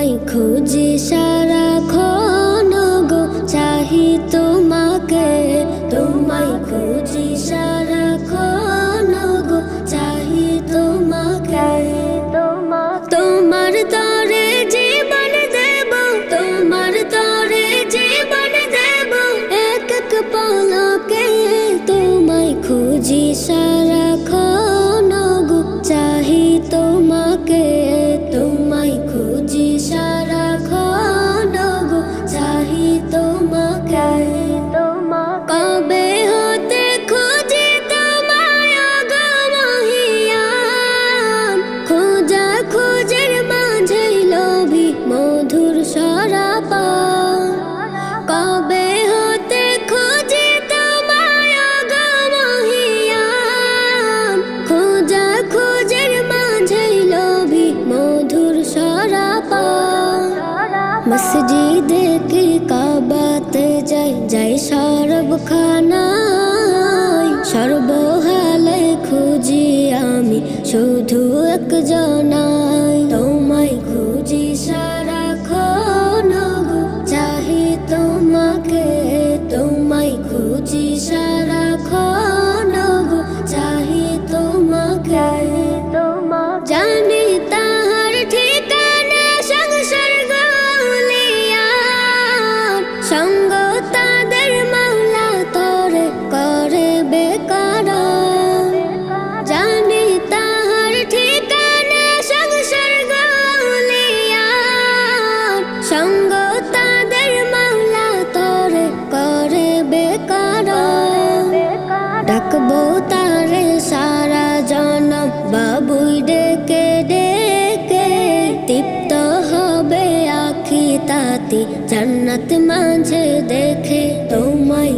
তোমায় খুঁজি সারাক্ষণ গো, চাহি তোমাকে। তোমায় খুঁজি সারাক্ষণ গো, চাহি তোমাকে। তোমার তরে জীবন দেব, তোমার তরে জীবন দেব, এক এক পলকে। তোমায় খুঁজি সারাক্ষণ গো, চাহি তোমাকে। তোমায় খুঁজি সারাক্ষণ গো, চাহি তোমাকে। কবে হতে খুঁজি তোমায় গো মহিয়ান, খোঁজা খোঁজের মাঝে লোভী মধুর সরাপান। কবে হতে খুঁজি তোমায় গো মহিয়ান, খোঁজা খোঁজের মাঝে লোভী মধুর সরাপান। মসজিদে কি কাবাতে যাই, যাই সরবখানায়, সর্বহালে খুঁজি আমি শুধু একজনায়। তোমায় খুঁজি সারাক্ষণ গো, চাহি তোমাকে। তোমায় খুঁজি সারাক্ষণ গো, চাহি তোমাকে। জানি তাহার ঠিকানা সংসার গলিয়ার, সঙ্গ তাদের মাওলা তরে করে বেকার। জানি তাহার ঠিকানা সংসার গলিয়ার, সঙ্গ তাদের মাওলা তরে করে বেকার। ডাকবো তারে সারা জনম বাবুই ডেকে ডেকে, তৃপ্ত হবে আখি তাতি জান্নাত মাঝে দেখে। তোমায়